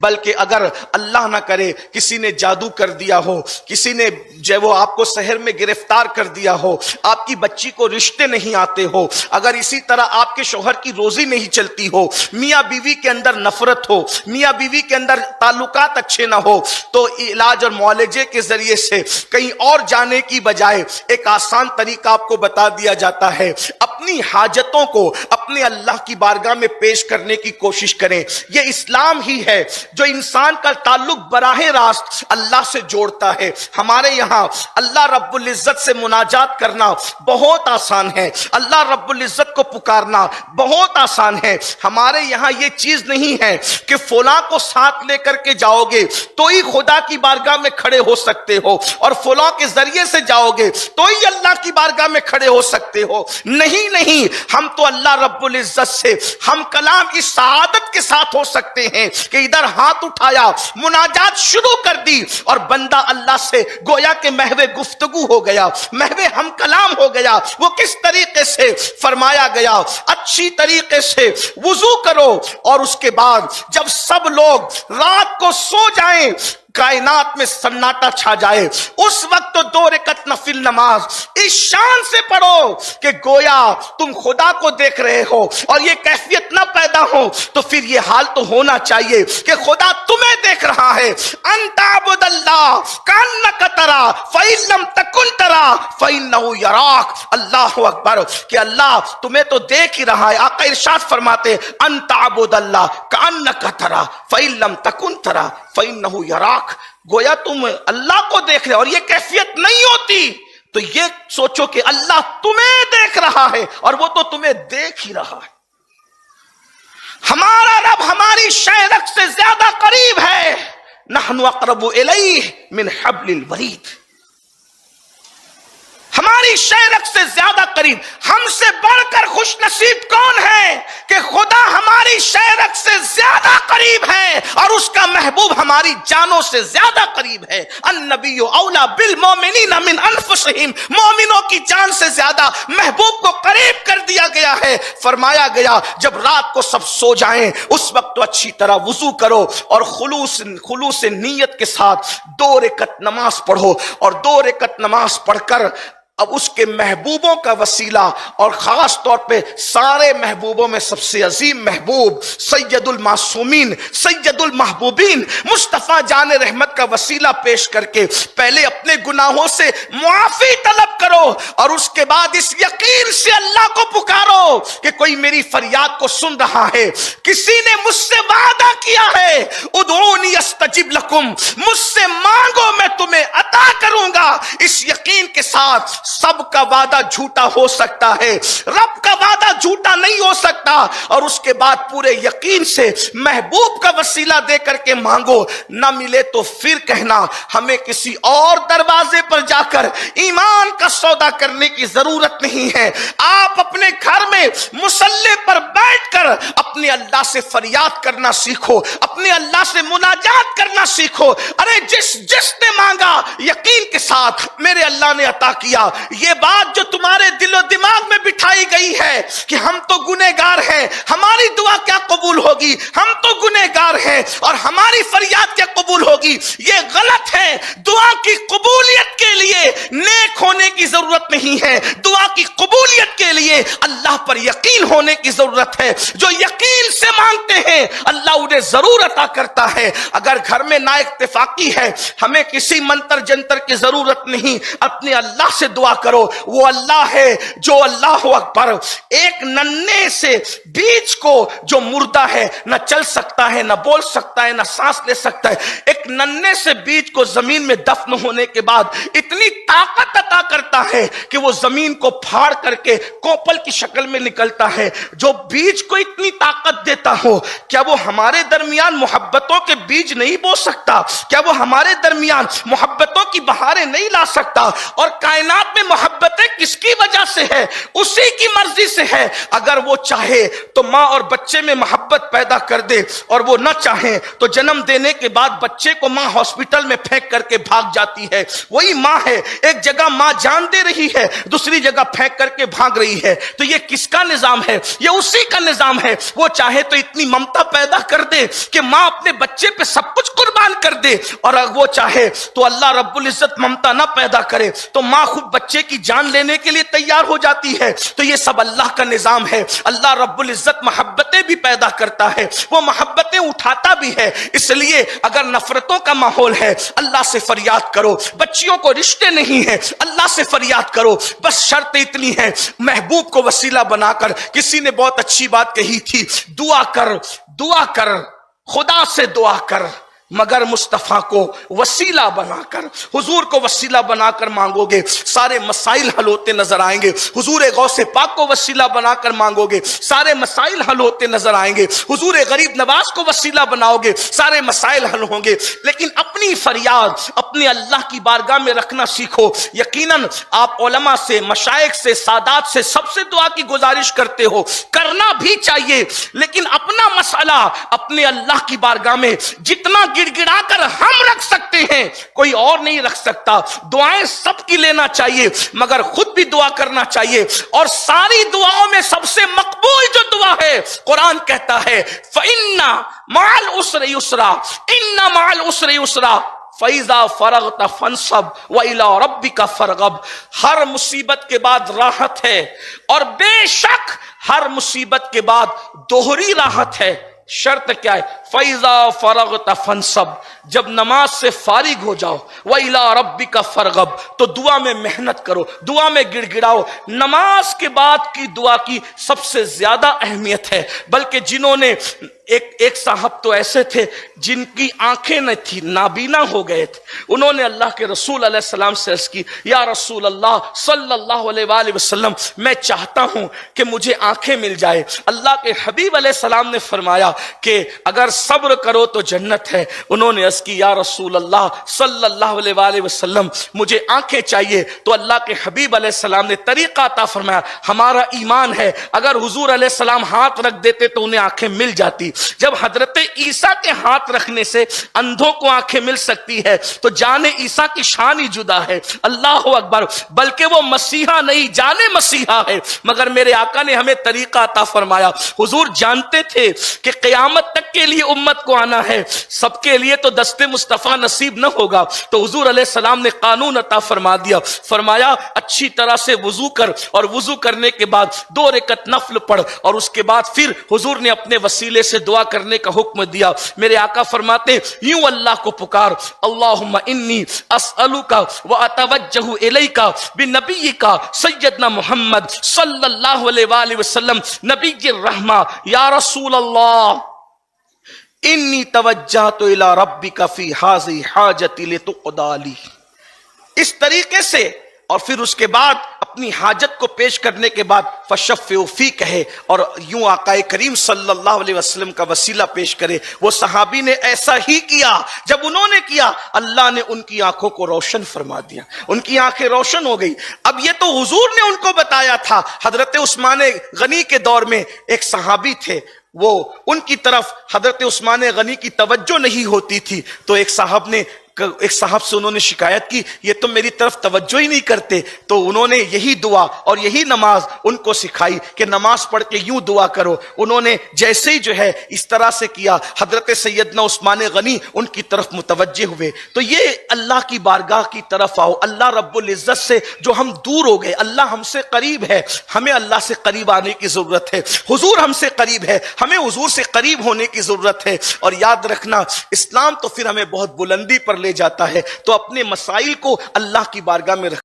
بلکہ اگر اللہ نہ کرے کسی نے جادو کر دیا ہو، کسی نے جو وہ آپ کو شہر میں گرفتار کر دیا ہو، آپ کی بچی کو رشتے نہیں آتے ہو، اگر اسی طرح آپ کے شوہر کی روزی نہیں چلتی ہو، میاں بیوی کے اندر نفرت ہو، میاں بیوی کے اندر تعلقات اچھے نہ ہو، تو علاج اور معالجے کے ذریعے سے کہیں اور جانے کی بجائے ایک آسان طریقہ آپ کو بتا دیا جاتا ہے، اپنی حاجتوں کو اپنے اللہ کی بارگاہ میں پیش کرنے کی کوشش کریں۔ یہ اسلام ہی ہے جو انسان کا تعلق براہ راست اللہ سے جوڑتا ہے۔ ہمارے یہاں اللہ رب العزت سے مناجات کرنا بہت آسان ہے، اللہ رب العزت کو پکارنا بہت آسان ہے۔ ہمارے یہاں یہ چیز نہیں ہے کہ فلاں کو ساتھ لے کر کے جاؤ گے تو ہی خدا کی بارگاہ میں کھڑے ہو سکتے ہو، اور فلاں کے ذریعے سے جاؤ گے تو ہی اللہ کی بارگاہ میں کھڑے ہو سکتے ہو۔ نہیں، ہم تو اللہ رب العزت سے ہم کلام اس سعادت کے ساتھ ہو سکتے ہیں کہ ادھر ہاتھ اٹھایا، مناجات شروع کر دی، اور بندہ اللہ سے گویا کہ محو گفتگو ہو گیا، محو ہم کلام ہو گیا۔ وہ کس طریقے سے فرمایا گیا؟ اچھی طریقے سے وضو کرو، اور اس کے بعد جب سب لوگ رات کو سو جائیں، کائنات میں سناٹا چھا جائے، اس وقت تو 2 رکعت نفل نماز اس شان سے پڑھو کہ گویا تم خدا کو دیکھ رہے ہو، اور یہ کیفیت نہ پیدا ہو تو پھر یہ حال تو ہونا چاہیے کہ خدا تمہیں دیکھ رہا ہے۔ انت عبد اللہ کانک ترا فإن لم تکن ترا فإنہ یراک۔ اللہ اکبر، کہ اللہ تمہیں تو دیکھ ہی رہا ہے۔ آقا ارشاد فرماتے انت عبد اللہ کانک ترا فإن لم تکن ترا فإنہ یراک۔ گویا تم اللہ کو دیکھ رہے، اور یہ کیفیت نہیں ہوتی تو یہ سوچو کہ اللہ تمہیں دیکھ رہا ہے، اور وہ تو تمہیں دیکھ ہی رہا ہے۔ ہمارا رب ہماری شہرک سے زیادہ قریب ہے، نحن اقرب الیہ من حبل الورید۔ ہماری شہرک سے زیادہ قریب، ہم سے بڑھ کر خوش نصیب کون ہے کہ خدا ہماری شہرک سے زیادہ قریب ہے، اور اس کا محبوب ہماری جانوں سے زیادہ قریب ہے۔ النبی اولا بالمؤمنین من انفسہم، مومنوں کی جان سے زیادہ محبوب کو قریب کر دیا گیا ہے۔ فرمایا گیا جب رات کو سب سو جائیں اس وقت تو اچھی طرح وضو کرو، اور خلوص نیت کے ساتھ 2 رکعت نماز پڑھو، اور 2 رکعت نماز پڑھ کر اب اس کے محبوبوں کا وسیلہ، اور خاص طور پہ سارے محبوبوں میں سب سے عظیم محبوب سید المعصومین، سید المحبوبین مصطفیٰ جان رحمت کا وسیلہ پیش کر کے پہلے اپنے گناہوں سے معافی طلب کرو، اور اس کے بعد اس یقین سے اللہ کو پکارو کہ کوئی میری فریاد کو سن رہا ہے۔ کسی نے مجھ سے وعدہ کیا ہے ادعونی استجب لکم، مجھ سے مانگو میں تمہیں عطا کروں گا۔ اس یقین کے ساتھ سب کا وعدہ جھوٹا ہو سکتا ہے، رب کا وعدہ جھوٹا نہیں ہو سکتا، اور اس کے بعد پورے یقین سے محبوب کا وسیلہ دے کر کے مانگو۔ نہ ملے تو پھر کہنا ہمیں کسی اور دروازے پر جا کر ایمان کا سودا کرنے کی ضرورت نہیں ہے۔ آپ اپنے گھر میں مصلی پر بیٹھ کر اپنے اللہ سے فریاد کرنا سیکھو، اپنے اللہ سے مناجات کرنا سیکھو۔ ارے جس نے مانگا یقین کے ساتھ میرے اللہ نے عطا کیا۔ یہ بات جو تمہارے دل و دماغ میں بٹھائی گئی ہے کہ ہم تو گنہگار ہیں، ہماری دعا کیا قبول ہوگی، ہم تو گنہگار ہیں اور ہماری فریاد کیا قبول ہوگی، یہ غلط ہے۔ دعا کی قبولیت کے لیے نیک ہونے کی ضرورت نہیں ہے، دعا کی قبولیت کے لیے اللہ پر یقین ہونے کی ضرورت ہے۔ جو یقین سے مانگتے ہیں اللہ انہیں ضرور عطا کرتا ہے۔ اگر گھر میں نا اتفاقی ہے، ہمیں کسی منتر جنتر کی ضرورت نہیں، اپنے اللہ سے دعا کرو۔ وہ اللہ ہے جو اللہ اکبر ایک ننھے سے بیج کو جو مردہ ہے، نہ چل سکتا ہے، نہ بول سکتا ہے، نہ سانس لے سکتا ہے، ایک ننھے سے بیج کو زمین میں دفن ہونے کے بعد اتنی طاقت عطا کرتا ہے کہ وہ زمین کو پھاڑ کر کے کوپل کی شکل میں نکلتا ہے۔ جو بیج کو اتنی طاقت دیتا ہو، کیا وہ ہمارے درمیان محبتوں کے بیج نہیں بو سکتا؟ کیا وہ ہمارے درمیان محبتوں کی بہاریں نہیں نہیں لا سکتا. اور کائنات میں محبتیں کس کی وجہ سے ہے؟ اسی کی مرضی سے ہے. اگر وہ چاہے تو ماں اور بچے میں محبت پیدا کر دے، اور وہ نہ چاہیں تو جنم دینے کے بعد بچے کو ماں ہاسپٹل میں پھینک کر کے بھاگ جاتی ہے. وہی ماں ہے، ایک جگہ ماں جان دے رہی ہے، دوسری جگہ پھینک کر کے بھاگ رہی ہے. تو یہ کس کا نظام ہے؟ یہ اسی کا نظام ہے. وہ چاہے تو اتنی ممتا پیدا کر دے کہ ماں اپنے بچے پہ سب کچھ قربان کر دے، اور اگر وہ چاہے تو اللہ رب العزت ممتا نہ پیدا کرے تو ماں خود بچے کی جان لینے کے لیے تیار ہو جاتی ہے. تو یہ سب اللہ کا نظام ہے. اللہ رب العزت محبتیں بھی پیدا کرتا ہے، وہ محبتیں اٹھاتا بھی ہے. اس لیے اگر نفرتوں کا ماحول ہے، اللہ سے فریاد کرو. بچیوں کو رشتے نہیں ہیں، اللہ سے فریاد کرو. بس شرط اتنی ہے، محبوب کو وسیلہ بنا کر. کسی نے بہت اچھی بات کہی تھی، دعا کر خدا سے دعا کر، مگر مصطفیٰ کو وسیلہ بنا کر، حضور کو وسیلہ بنا کر مانگو گے سارے مسائل حل ہوتے نظر آئیں گے. حضور غوث پاک کو وسیلہ بنا کر مانگو گے سارے مسائل حل ہوتے نظر آئیں گے. حضور غریب نواز کو وسیلہ بناؤ گے سارے مسائل حل ہوں گے. لیکن اپنی فریاد اپنے اللہ کی بارگاہ میں رکھنا سیکھو. یقیناً آپ علماء سے، مشائخ سے، سادات سے سب سے دعا کی گزارش کرتے ہو، کرنا بھی چاہیے، لیکن اپنا مسئلہ اپنے اللہ کی بارگاہ میں جتنا گڑ گڑا کر ہم رکھ سکتے ہیں کوئی اور نہیں رکھ سکتا. دعائیں سب کی لینا چاہیے، مگر خود بھی دعا کرنا چاہیے. اور ساری دعاؤں میں سب سے مقبول جو دعا ہے، قرآن کہتا ہے فَإِنَّ مَعَ الْعُسْرِ يُسْرًا إِنَّ مَعَ الْعُسْرِ يُسْرًا فَإِذَا فَرَغْتَ فَانْصَبْ وَإِلَىٰ رَبِّكَ فَارْغَب. ہر مصیبت کے بعد راحت ہے، اور بے شک ہر مصیبت کے بعد دوہری راحت ہے. شرط کیا ہے؟ فَإِذَا فَرَغْتَ فَانْصَبْ. جب نماز سے فارغ ہو جاؤ، وَإِلَىٰ رَبِّكَ فَارْغَب، تو دعا میں محنت کرو، دعا میں گڑ گڑاؤ. نماز کے بعد کی دعا کی سب سے زیادہ اہمیت ہے. بلکہ جنہوں نے ایک صاحب تو ایسے تھے جن کی آنکھیں نہ تھی، نابینا ہو گئے تھے. انہوں نے اللہ کے رسول علیہ السلام سے عرض کی، یا رسول اللہ صلی اللہ علیہ وآلہ وسلم، میں چاہتا ہوں کہ مجھے آنکھیں مل جائے. اللہ کے حبیب علیہ السلام نے فرمایا کہ اگر صبر کرو تو جنت ہے. انہوں نے عرض کی، یا رسول اللہ صلی اللہ علیہ وآلہ وسلم، مجھے آنکھیں چاہیے. تو اللہ کے حبیب علیہ السلام نے طریقہ عطا فرمایا. ہمارا ایمان ہے اگر حضور علیہ السلام ہاتھ رکھ دیتے تو انہیں آنکھیں مل جاتی. جب حضرت عیسیٰ کے ہاتھ رکھنے سے اندھوں کو آنکھیں مل سکتی ہے تو جان عیسیٰ کی شان ہی جدا ہے. اللہ اکبر. بلکہ وہ مسیحا نہیں، جان مسیحا ہے. مگر میرے آقا نے ہمیں طریقہ عطا فرمایا. حضور جانتے تھے کہ قیامت تک کے لیے امت کو آنا ہے، سب کے لیے تو دست مصطفیٰ نصیب نہ ہوگا. تو حضور علیہ السلام نے قانون عطا فرما دیا. فرمایا اچھی طرح سے وضو کر، اور وضو کرنے کے بعد 2 رکعت نفل پڑھ، اور اس کے بعد پھر حضور نے اپنے وسیلے سے دعا کرنے کا حکم دیا. میرے آقا فرماتے یوں اللہ کو پکار، اللہم انی اسألک واتوجہ الیک بنبیک سیدنا محمد صلی اللہ علیہ وآلہ وسلم نبی الرحمہ، یا رسول اللہ انی توجہت الی ربک فی ھذی حاجتی لتقضی لی. اس طریقے سے، اور پھر اس کے بعد اپنی حاجت کو پیش کرنے کے بعد فشفعوا فی کہے، اور یوں آقا کریم صلی اللہ علیہ وسلم کا وسیلہ پیش کرے. وہ صحابی نے ایسا ہی کیا. جب انہوں نے کیا، اللہ نے ان کی آنکھوں کو روشن فرما دیا، ان کی آنکھیں روشن ہو گئی. اب یہ تو حضور نے ان کو بتایا تھا. حضرت عثمان غنی کے دور میں ایک صحابی تھے، وہ ان کی طرف حضرت عثمان غنی کی توجہ نہیں ہوتی تھی. تو ایک صاحب سے انہوں نے شکایت کی، یہ تو میری طرف توجہ ہی نہیں کرتے. تو انہوں نے یہی دعا اور یہی نماز ان کو سکھائی کہ نماز پڑھ کے یوں دعا کرو. انہوں نے جیسے ہی جو ہے اس طرح سے کیا، حضرت سیدنا عثمان غنی ان کی طرف متوجہ ہوئے. تو یہ اللہ کی بارگاہ کی طرف آؤ. اللہ رب العزت سے جو ہم دور ہو گئے، اللہ ہم سے قریب ہے، ہمیں اللہ سے قریب آنے کی ضرورت ہے. حضور ہم سے قریب ہے، ہمیں حضور سے قریب ہونے کی ضرورت ہے. اور یاد رکھنا، اسلام تو پھر ہمیں بہت بلندی پر لے جاتا ہے. تو اپنے مسائل کو اللہ کی بارگاہ میں رکھ